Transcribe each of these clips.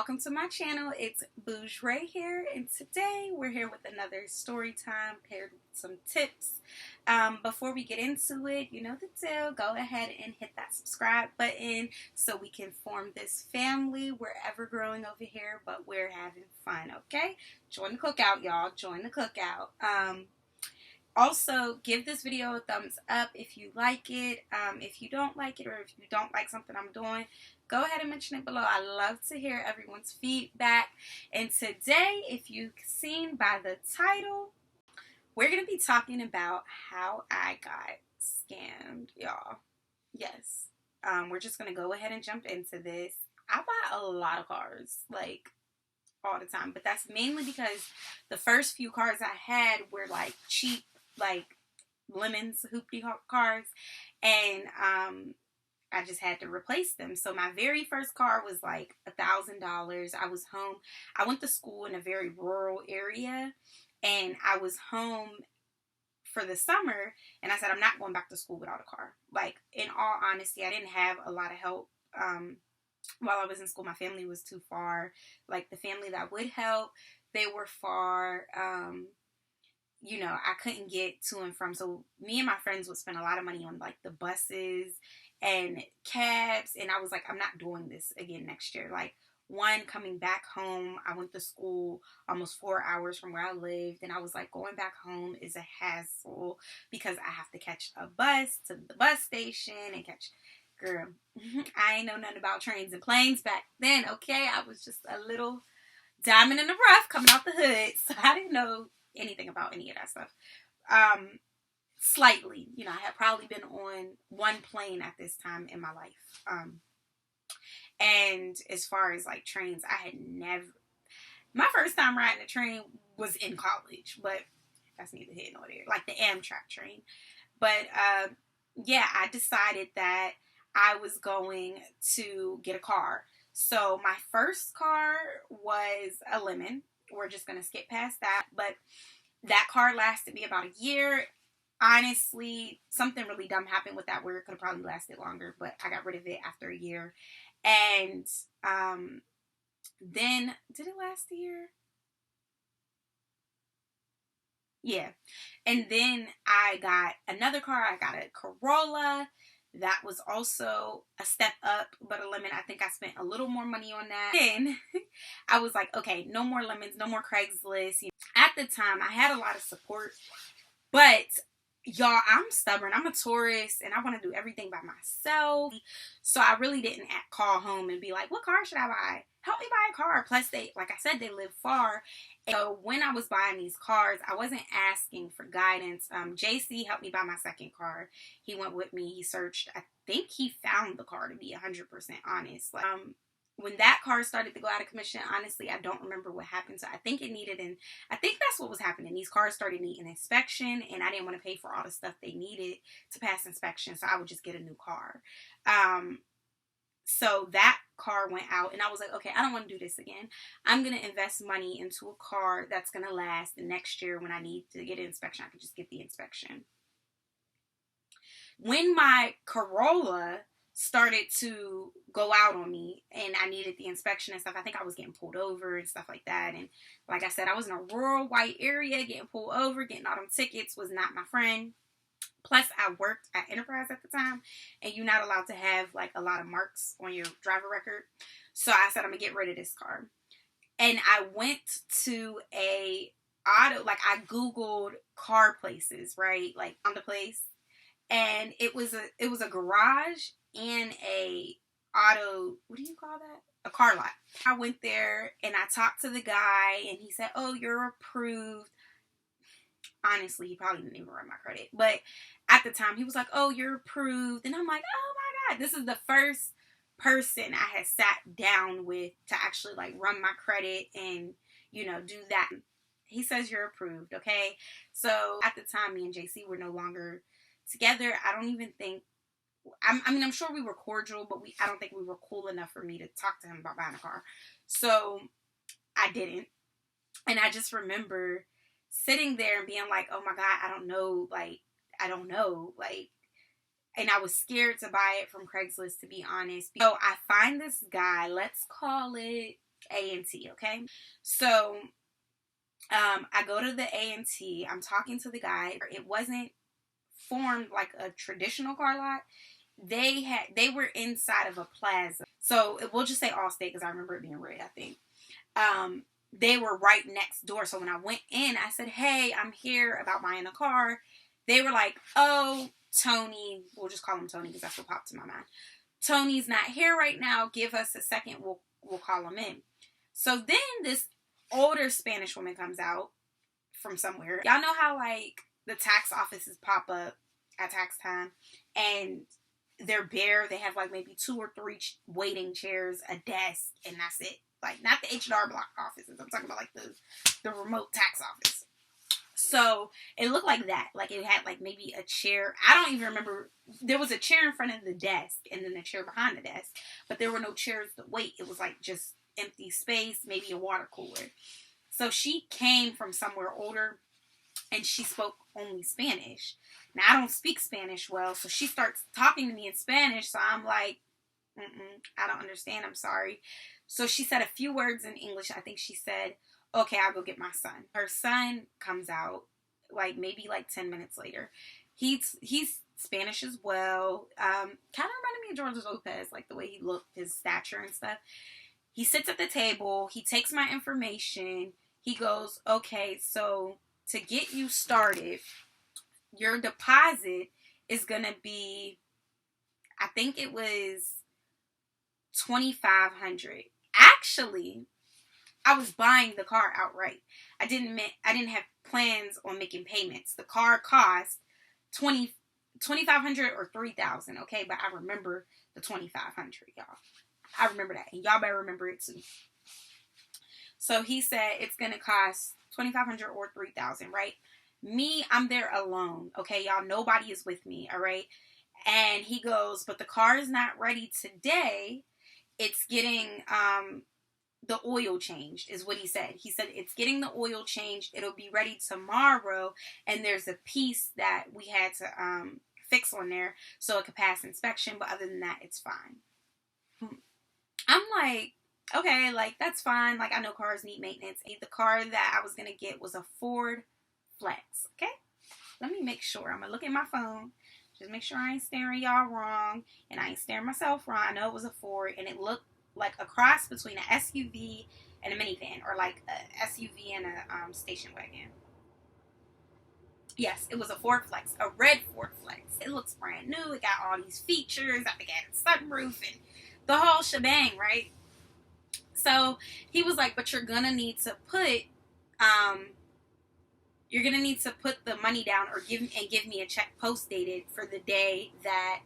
welcome to my channel. It's Raii here, and today we're here with another story time paired with some tips. Before we get into it, you know the deal. Go ahead and hit that subscribe button so we can form this family. We're ever growing over here, but we're having fun, okay? Join the cookout, y'all. Join the cookout. Also, give this video a thumbs up if you like it. If you don't like it, or if you don't like something I'm doing, go ahead and mention it below. I love to hear everyone's feedback. And today, if you've seen by the title, we're going to be talking about how I got scammed, y'all. Yes. We're just going to go ahead and jump into this. I buy a lot of cars, like, all the time. But that's mainly because the first few cars I had were, like, cheap, like lemons, hoopty cars, and I just had to replace them. So my very first car was like $1,000. I was home. I went to school in a very rural area, and I was home for the summer, and I said, I'm not going back to school without a car. Like, in all honesty, I didn't have a lot of help while I was in school. My family was too far. Like, the family that would help, they were far. You know, I couldn't get to and from. So me and my friends would spend a lot of money on like the buses and cabs. And I was like, I'm not doing this again next year. Like, one, coming back home, I went to school almost 4 hours from where I lived. And I was like, going back home is a hassle because I have to catch a bus to the bus station and catch, girl, I ain't know nothing about trains and planes back then. Okay. I was just a little diamond in the rough coming out the hood. So I didn't know anything about any of that stuff. Slightly, you know, I had probably been on one plane at this time in my life. And as far as like trains, I had never, my first time riding a train was in college, but that's neither here nor there, like the Amtrak train. But yeah, I decided that I was going to get a car. So my first car was a lemon. We're just going to skip past that. But that car lasted me about a year. Honestly, something really dumb happened with that where it could have probably lasted longer. But I got rid of it after a year. And then, did it last a year? Yeah. And then I got another car. I got a Corolla. That was also a step up, but a lemon. I think I spent a little more money on that. Then I was like, okay, no more lemons, no more Craigslist. You know, at the time, I had a lot of support, but y'all, I'm stubborn. I'm a tourist, and I want to do everything by myself. So I really didn't call home and be like, what car should I buy? Help me buy a car. Plus, they, like I said, they live far. So when I was buying these cars, I wasn't asking for guidance. JC helped me buy my second car. He went with me. He searched. I think he found the car, to be 100% honest. Like, when that car started to go out of commission, honestly, I don't remember what happened. So I think it needed I think that's what was happening. These cars started needing inspection, and I didn't want to pay for all the stuff they needed to pass inspection. So I would just get a new car. So that car went out, and I was like, okay, I don't want to do this again. I'm going to invest money into a car that's going to last. The next year when I need to get an inspection, I can just get the inspection. When my Corolla started to go out on me and I needed the inspection and stuff, I think I was getting pulled over and stuff like that. And like I said, I was in a rural white area. Getting pulled over, getting all them tickets was not my friend. Plus, I worked at Enterprise at the time, and you're not allowed to have, like, a lot of marks on your driver record. So I said, I'm going to get rid of this car. And I went to I Googled car places, right? Like, found a place. And it was a garage and what do you call that? A car lot. I went there, and I talked to the guy, and he said, oh, you're approved. Honestly, he probably didn't even run my credit. But at the time, he was like, oh, you're approved. And I'm like, oh my God, this is the first person I had sat down with to actually like run my credit and, you know, do that. He says you're approved, okay? So at the time, me and JC were no longer together. I don't even think, I'm sure we were cordial, but I don't think we were cool enough for me to talk to him about buying a car. So I didn't. And I just remember sitting there and being like, oh my God, I don't know. And I was scared to buy it from Craigslist, to be honest. So I find this guy, let's call it A&T, okay? So, I go to the A&T. I'm talking to the guy. It wasn't formed like a traditional car lot. They were inside of a plaza. So we'll just say Allstate because I remember it being red, I think. They were right next door. So when I went in, I said, "Hey, I'm here about buying a car." They were like, "Oh, Tony," we'll just call him Tony because that's what popped to my mind. "Tony's not here right now. Give us a second. We'll call him in." So then this older Spanish woman comes out from somewhere. Y'all know how like the tax offices pop up at tax time and they're bare. They have like maybe 2 or 3 waiting chairs, a desk, and that's it. Like not the H&R Block offices. I'm talking about like the remote tax office. So it looked like that. Like it had like maybe a chair. I don't even remember. There was a chair in front of the desk and then a chair behind the desk. But there were no chairs to wait. It was like just empty space, maybe a water cooler. So she came from somewhere older and she spoke only Spanish. Now I don't speak Spanish well. So she starts talking to me in Spanish. So I'm like, I don't understand. I'm sorry. So she said a few words in English. I think she said, "Okay, I'll go get my son." Her son comes out like maybe like 10 minutes later. He's Spanish as well. Kind of reminded me of George Lopez, like the way he looked, his stature and stuff. He sits at the table. He takes my information. He goes, "Okay, so to get you started, your deposit is going to be," I think it was $2,500. Actually, I was buying the car outright. I didn't have plans on making payments. The car cost $2,500 or $3,000, okay? But I remember the $2,500, y'all. I remember that, and y'all better remember it too. So he said it's gonna cost $2,500 or $3,000, right? Me, I'm there alone, okay, y'all. Nobody is with me, all right? And he goes, "But the car is not ready today. It's getting the oil changed," is what he said. He said it's getting the oil changed. It'll be ready tomorrow, and there's a piece that we had to fix on there so it could pass inspection. But other than that, it's fine. I'm like, okay, like that's fine. Like I know cars need maintenance. The car that I was gonna get was a Ford Flex. Okay, let me make sure. I'm gonna look at my phone. Just make sure I ain't staring y'all wrong, and I ain't staring myself wrong. I know it was a Ford, and it looked like a cross between an SUV and a minivan, or like a SUV and a station wagon. Yes, it was a Ford Flex, a red Ford Flex. It looks brand new. It got all these features. I think it had a sunroof and the whole shebang, right? So he was like, "But you're gonna need to put the money down or give me a check post dated for the day that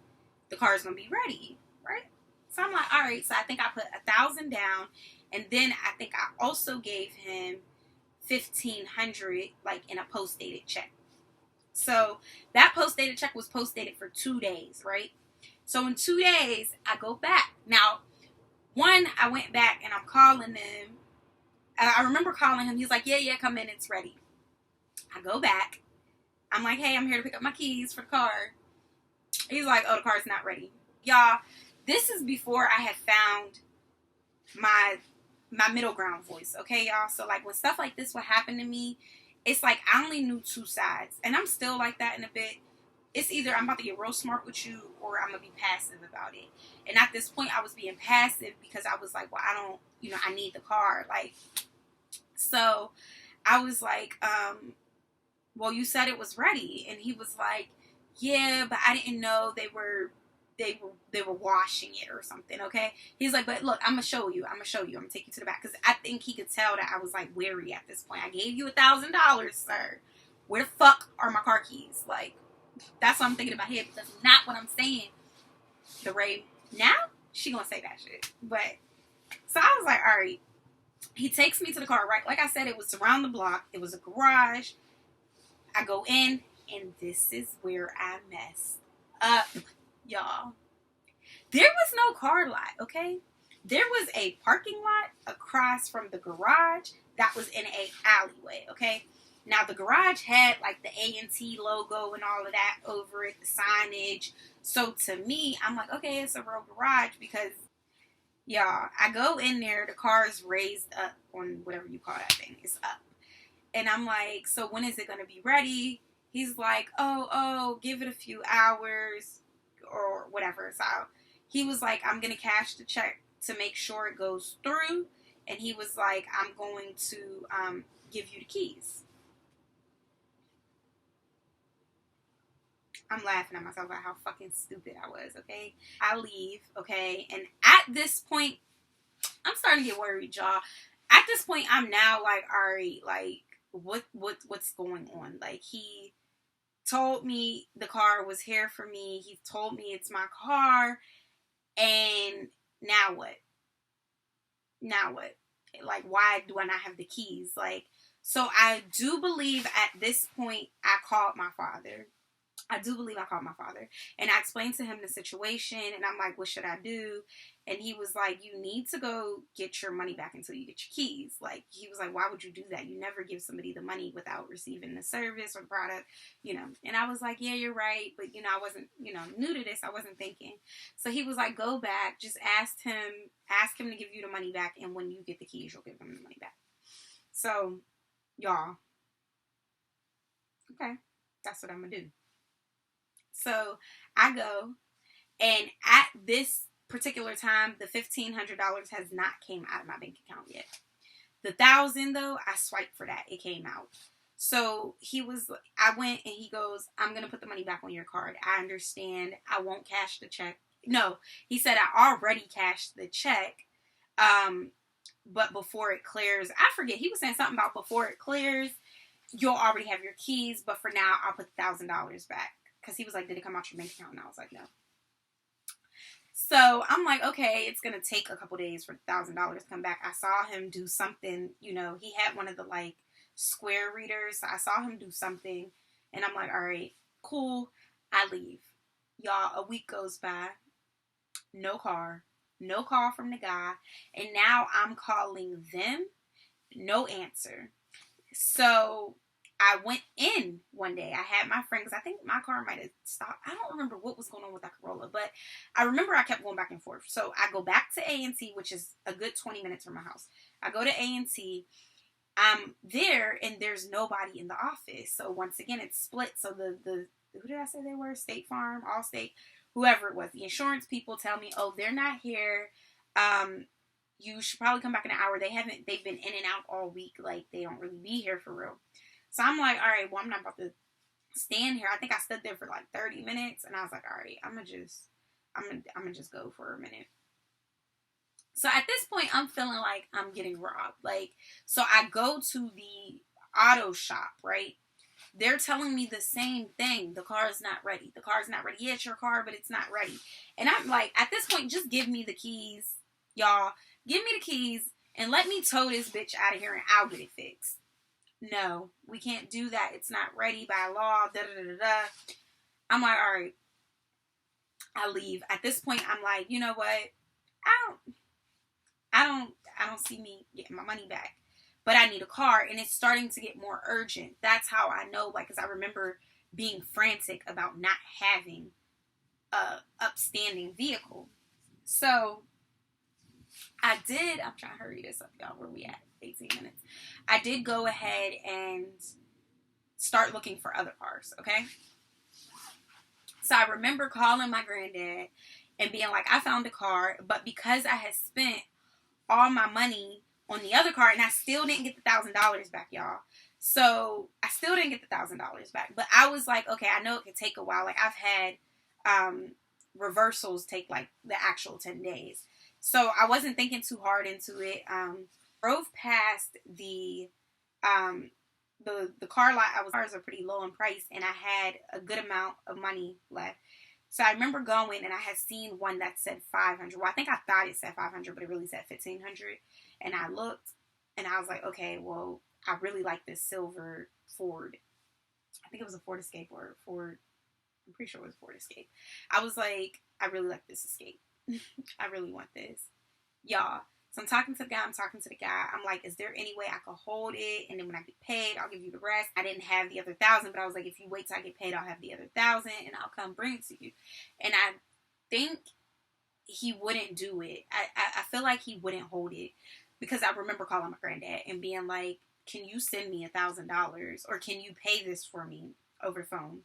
the car is gonna be ready," right? So I'm like, all right. So I think I put $1,000 down, and then I think I also gave him $1,500 like in a post dated check. So that post dated check was post dated for 2 days, right? So in 2 days, I go back. Now, I went back and I'm calling them. I remember calling him. He's like, yeah, come in. It's ready. I go back. I'm like, "Hey, I'm here to pick up my keys for the car." He's like, "Oh, the car's not ready." Y'all, this is before I had found my middle ground voice, okay, y'all? So, like, when stuff like this would happen to me, it's like I only knew 2 sides. And I'm still like that in a bit. It's either I'm about to get real smart with you or I'm going to be passive about it. And at this point, I was being passive because I was like, well, I need the car. Like, so I was like, well, you said it was ready. And he was like, "Yeah, but I didn't know they were washing it or something." Okay. He's like, "But look, I'm going to show you. I'm going to take you to the back." Because I think he could tell that I was like wary at this point. I gave you $1,000, sir. Where the fuck are my car keys? Like, that's what I'm thinking in my head, but that's not what I'm saying. The Raii, now she gonna say that shit. But so I was like, all right. He takes me to the car, right? Like I said, it was around the block. It was a garage. I go in, and this is where I messed up, y'all. There was no car lot, okay? There was a parking lot across from the garage that was in a alleyway, okay? Now, the garage had, like, the A&T logo and all of that over it, the signage. So, to me, I'm like, okay, it's a real garage because, Y'all, I go in there, the car is raised up on whatever you call that thing. It's up. And I'm like, so when is it going to be ready? He's like, oh, give it a few hours or whatever. So he was like, I'm going to cash the check to make sure it goes through. And he was like, I'm going to give you the keys. I'm laughing at myself about how fucking stupid I was, okay? I leave, okay? And at this point, I'm starting to get worried, y'all. At this point, I'm now like, all right, like, what's going on? Like, he told me the car was here for me. He told me it's my car. And now what? Now what? Like, why do I not have the keys? Like, so I do believe at this point, I called my father. I do believe I called my father. And I explained to him the situation. And I'm like, what should I do? And he was like, you need to go get your money back until you get your keys. Like, he was like, why would you do that? You never give somebody the money without receiving the service or the product, you know. And I was like, yeah, you're right. But, you know, I wasn't, you know, new to this. I wasn't thinking. So he was like, go back. Just ask him to give you the money back. And when you get the keys, you'll give him the money back. So, y'all. Okay. That's what I'm going to do. So I go, and at this particular time, the $1,500 has not came out of my bank account yet. The $1,000 though, I swiped for that. It came out. So I went and he goes, I'm going to put the money back on your card. I understand. I won't cash the check. No, he said I already cashed the check. But before it clears, I forget. He was saying something about before it clears, you'll already have your keys. But for now, I'll put $1,000 back. Because he was like, did it come out your bank account? And I was like, no. So I'm like, okay, it's going to take a couple days for $1,000 to come back. I saw him do something, you know, he had one of the like square readers. So I saw him do something and I'm like, all right, cool. I leave. Y'all, a week goes by. No call from the guy. And now I'm calling them. No answer. So I went in one day. I had my friend, because I think my car might have stopped. I don't remember what was going on with that Corolla, but I remember I kept going back and forth. So I go back to A&T, which is a good 20 minutes from my house. I go to A&T. I'm there, and there's nobody in the office. So once again, it's split. So the who did I say they were? State Farm, Allstate, whoever it was. The insurance people tell me, oh, they're not here. You should probably come back in an hour. They've been in and out all week. Like, they don't really be here for real. So I'm like, all right, well, I'm not about to stand here. I think I stood there for like 30 minutes. And I was like, all right, I'm gonna just go for a minute. So at this point, I'm feeling like I'm getting robbed. Like, so I go to the auto shop, right? They're telling me the same thing. The car is not ready. The car is not ready. Yeah, it's your car, but it's not ready. And I'm like, at this point, just give me the keys, y'all. Give me the keys and let me tow this bitch out of here and I'll get it fixed. No, we can't do that. It's not ready by law. Da da da da. I'm like, all right. I leave. At this point, I'm like, you know what? I don't see me getting my money back. But I need a car, and it's starting to get more urgent. That's how I know, like, because I remember being frantic about not having a upstanding vehicle. So I'm trying to hurry this up, y'all. Where we at? 18 minutes. I did go ahead and start looking for other cars, okay? So I remember calling my granddad and being like, I found a car, but because I had spent all my money on the other car, and I still didn't get the $1,000 back, y'all. So I still didn't get the $1,000 back, but I was like, okay, I know it could take a while. Like, I've had reversals take like the actual 10 days. So I wasn't thinking too hard into it. Drove past the car lot. Cars are pretty low in price, and I had a good amount of money left. So I remember going, and I had seen one that said 500. Well, I think I thought it said 500, but it really said 1,500. And I looked, and I was like, okay, well, I really like this silver Ford. I think it was a Ford Escape or Ford. I'm pretty sure it was Ford Escape. I was like, I really like this Escape. I really want this. Y'all. So I'm talking to the guy. I'm like, is there any way I could hold it? And then when I get paid, I'll give you the rest. I didn't have the other 1,000, but I was like, if you wait till I get paid, I'll have the other 1,000 and I'll come bring it to you. And I think he wouldn't do it. I feel like he wouldn't hold it, because I remember calling my granddad and being like, can you send me $1,000, or can you pay this for me over the phone?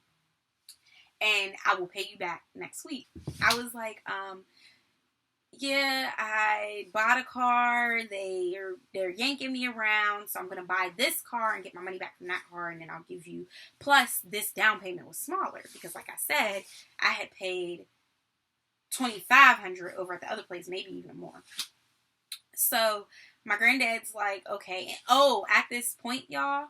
And I will pay you back next week. I was like, yeah, I bought a car. They're yanking me around, so I'm gonna buy this car and get my money back from that car, and then I'll give you. Plus, this down payment was smaller because, like I said, I had paid $2,500 over at the other place, maybe even more. So my granddad's like, okay. And, oh, at this point, y'all,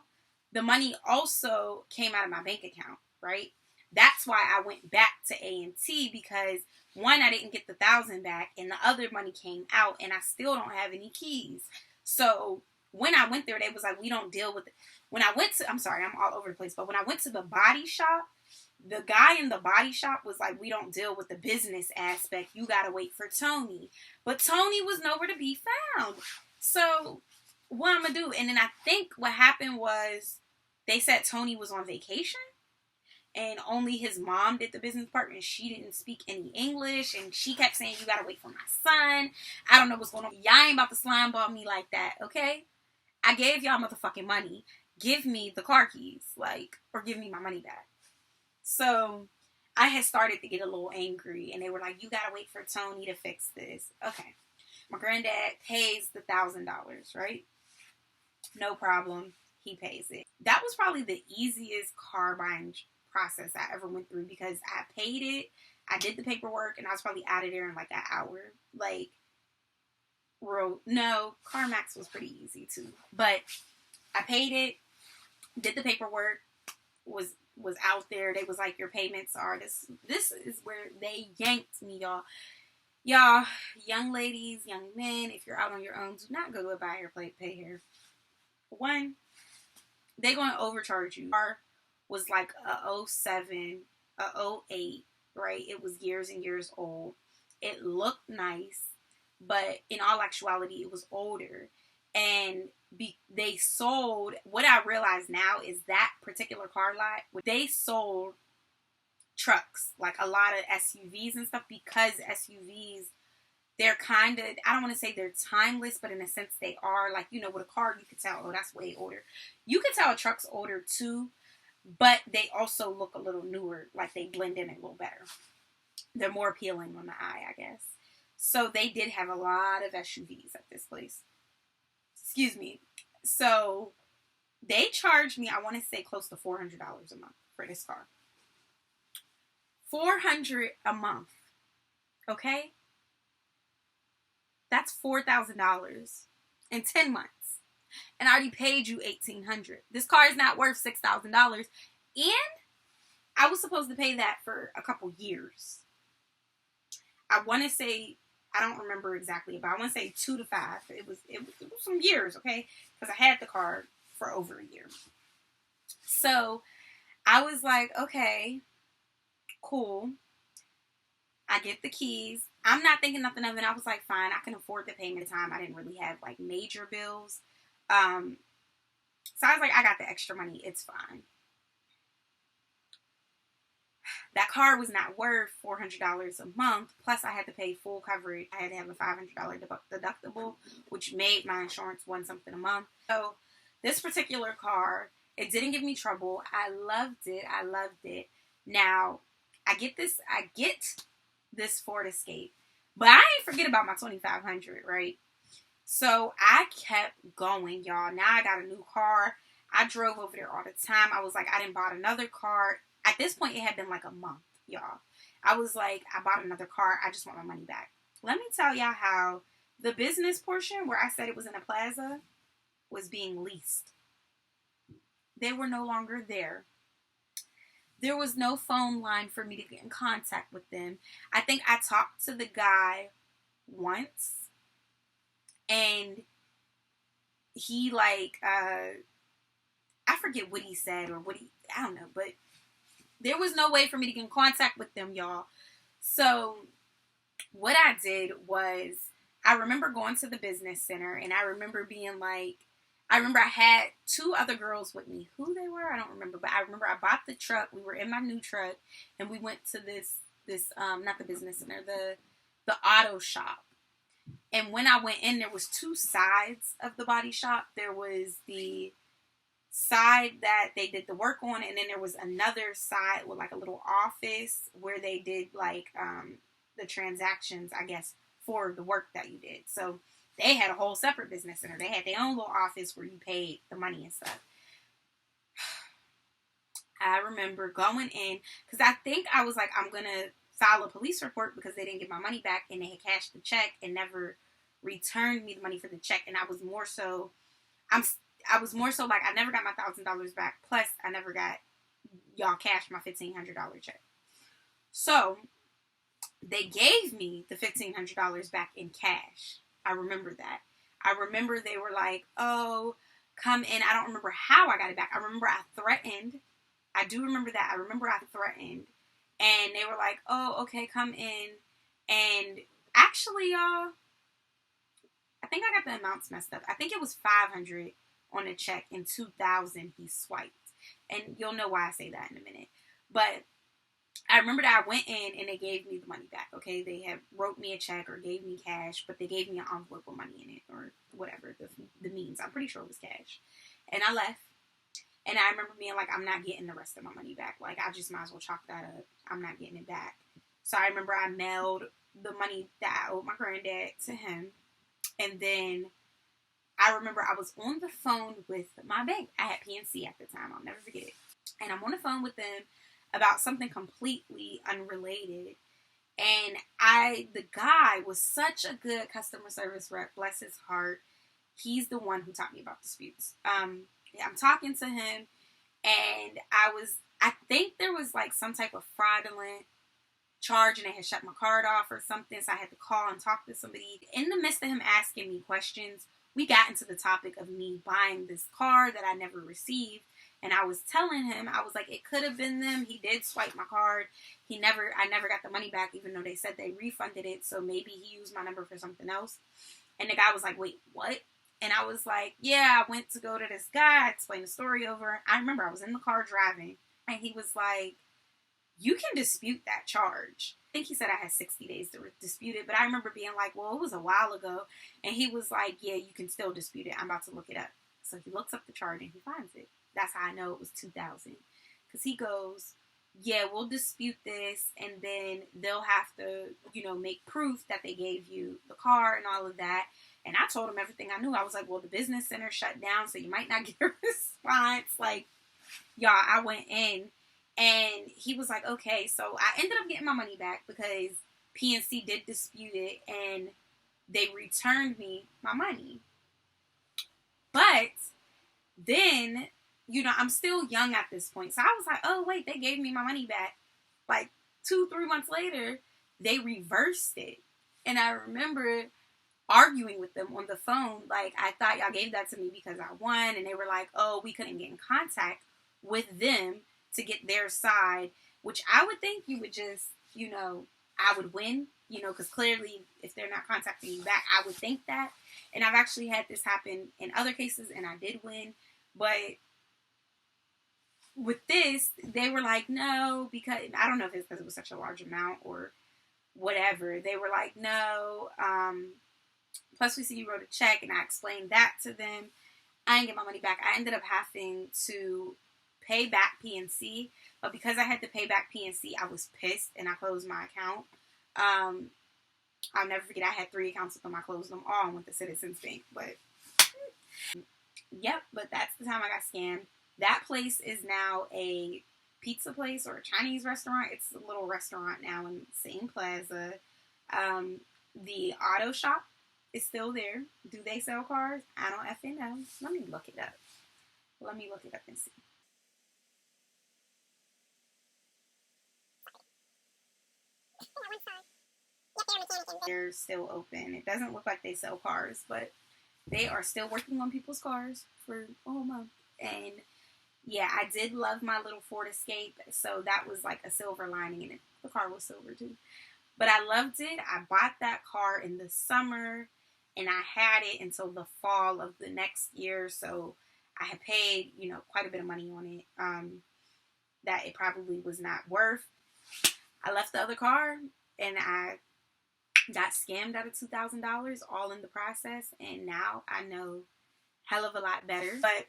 the money also came out of my bank account, right? That's why I went back to A&T, because one, I didn't get the $1,000 back, and the other money came out, and I still don't have any keys. So when I went there, they was like, we don't deal with it. When I went to, I'm sorry, I'm all over the place, but when I went to the body shop, the guy in the body shop was like, we don't deal with the business aspect. You gotta wait for Tony. But Tony was nowhere to be found. So what I'm gonna do? And then I think what happened was they said Tony was on vacation, and only his mom did the business part, and she didn't speak any English, and she kept saying, you gotta wait for my son. I don't know what's going on. Y'all ain't about to slime ball me like that, okay? I gave y'all motherfucking money. Give me the car keys, like, or give me my money back. So I had started to get a little angry, and they were like, you gotta wait for Tony to fix this. Okay. My granddad pays the $1,000, right? No problem. He pays it. That was probably the easiest car buying process I ever went through, because I paid it, I did the paperwork, and I was probably out of there in like an hour. Like, no, CarMax was pretty easy too. But I paid it, did the paperwork, was out there. They was like, your payments are this is where they yanked me, y'all. Y'all, young ladies, young men, if you're out on your own, do not go to a buy here, pay here. One, they going to overcharge you. Car was like a '07, a '08, right? It was years and years old. It looked nice, but in all actuality, it was older. And they sold, what I realize now is that particular car lot, they sold trucks, like a lot of SUVs and stuff, because SUVs, they're kind of, I don't want to say they're timeless, but in a sense they are. Like, you know, with a car, you could tell, oh, that's way older. You could tell a truck's older too, but they also look a little newer, like they blend in a little better. They're more appealing on the eye, I guess. So they did have a lot of SUVs at this place. Excuse me. So they charged me, I want to say close to $400 a month for this car. $400 a month. Okay? That's $4,000 in 10 months. And I already paid you $1,800. This car is not worth $6,000. And I was supposed to pay that for a couple years. I want to say, I don't remember exactly, but I want to say 2 to 5. It was some years, okay? Because I had the car for over a year. So I was like, okay, cool. I get the keys. I'm not thinking nothing of it. I was like, fine, I can afford the payment time. I didn't really have like major bills. So I was like, I got the extra money. It's fine. That car was not worth $400 a month. Plus, I had to pay full coverage. I had to have a $500 deductible, which made my insurance $1 something a month. So this particular car, it didn't give me trouble. I loved it. I loved it. Now, I get this Ford Escape, but I ain't forget about my 2,500, right? So I kept going, y'all. Now I got a new car. I drove over there all the time. I was like, I didn't bought another car. At this point, it had been like a month, y'all. I was like, I bought another car. I just want my money back. Let me tell y'all how the business portion, where I said it was in a plaza, was being leased. They were no longer there. There was no phone line for me to get in contact with them. I think I talked to the guy once, and he like, I forget what he said or I don't know, but there was no way for me to get in contact with them, y'all. So what I did was, I remember going to the business center, and I remember being like, I had 2 other girls with me. Who they were, I don't remember. But I remember I bought the truck. We were in my new truck, and we went to this not the business center, the auto shop. And when I went in, there was two sides of the body shop. There was the side that they did the work on, and then there was another side with like a little office where they did like the transactions, I guess, for the work that you did. So they had a whole separate business center. They had their own little office where you paid the money and stuff. I remember going in because I think I was like, I'm gonna file a police report because they didn't get my money back and they had cashed the check and never returned me the money for the check. And I was more so like, I never got my $1,000 back. Plus, I never got y'all cashed my $1,500 check. So they gave me the $1,500 back in cash. I remember that. I remember they were like, oh, come in. I don't remember how I got it back. I remember I threatened. I do remember that. I remember I threatened. And they were like, oh, okay, come in. And actually, y'all, I think I got the amounts messed up. I think it was $500 on the check and $2,000 he swiped. And you'll know why I say that in a minute. But I remember that I went in and they gave me the money back, okay? They had wrote me a check or gave me cash, but they gave me an envelope with money in it or whatever, the means. I'm pretty sure it was cash. And I left. And I remember being like, I'm not getting the rest of my money back. Like, I just might as well chalk that up. I'm not getting it back. So I remember I mailed the money that I owed my granddad to him. And then I remember I was on the phone with my bank. I had PNC at the time. I'll never forget it. And I'm on the phone with them about something completely unrelated. And the guy was such a good customer service rep. Bless his heart. He's the one who taught me about disputes. I'm talking to him, and I think there was like some type of fraudulent charge, and they had shut my card off or something, so I had to call and talk to somebody. In the midst of him asking me questions, we got into the topic of me buying this car that I never received, and I was telling him, I was like, it could have been them. He did swipe my card. I never got the money back, even though they said they refunded it, so maybe he used my number for something else. And the guy was like, wait, what? And I was like, yeah, I went to go to this guy, explain the story over. I remember I was in the car driving, and he was like, you can dispute that charge. I think he said I had 60 days to dispute it, but I remember being like, well, it was a while ago. And he was like, yeah, you can still dispute it. I'm about to look it up. So he looks up the charge and he finds it. That's how I know it was $2,000. Because he goes, yeah, we'll dispute this, and then they'll have to, make proof that they gave you the car and all of that. And I told him everything I knew. I was like, well, the business center shut down, so you might not get a response. Like, y'all, I went in, and he was like, okay. So I ended up getting my money back because PNC did dispute it, and they returned me my money. But then, I'm still young at this point. So I was like, oh, wait, they gave me my money back. Like 2-3 months later, they reversed it. And I remember arguing with them on the phone. Like, I thought y'all gave that to me because I won. And they were like, oh, we couldn't get in contact with them to get their side. Which I would think you would just, I would win. Because clearly, if they're not contacting you back, I would think that. And I've actually had this happen in other cases, and I did win. But with this, they were like, no, because I don't know if it's because it was such a large amount or whatever. They were like, no. Plus, we see you wrote a check, and I explained that to them. I didn't get my money back. I ended up having to pay back PNC, but because I had to pay back PNC, I was pissed, and I closed my account. I'll never forget, I had 3 accounts with them. I closed them all and went to Citizens Bank, but but that's the time I got scammed. That place is now a pizza place or a Chinese restaurant. It's a little restaurant now in the same plaza. The auto shop is still there. Do they sell cars? I don't effing know. Let me look it up. And see. They're still open. It doesn't look like they sell cars, but they are still working on people's cars for a whole month. And yeah, I did love my little Ford Escape, so that was like a silver lining in it. The car was silver too. But I loved it. I bought that car in the summer, and I had it until the fall of the next year. So I had paid, quite a bit of money on it that it probably was not worth. I left the other car, and I got scammed out of $2,000 all in the process, and now I know hell of a lot better. But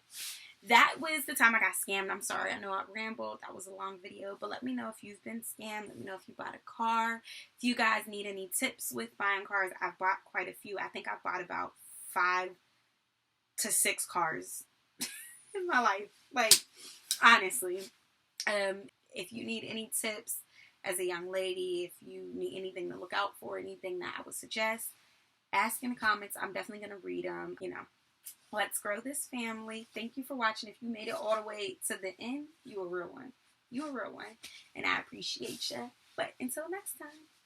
that was the time I got scammed. I'm sorry, I know I rambled. That was a long video, but let me know if you've been scammed. Let me know if you bought a car. If you guys need any tips with buying cars, I've bought quite a few. I think I've bought about 5 to 6 cars in my life. Like, honestly. If you need any tips as a young lady, if you need anything to look out for, anything that I would suggest, ask in the comments. I'm definitely going to read them. You know, let's grow this family. Thank you for watching. If you made it all the way to the end, you a real one. You a real one. And I appreciate you. But until next time.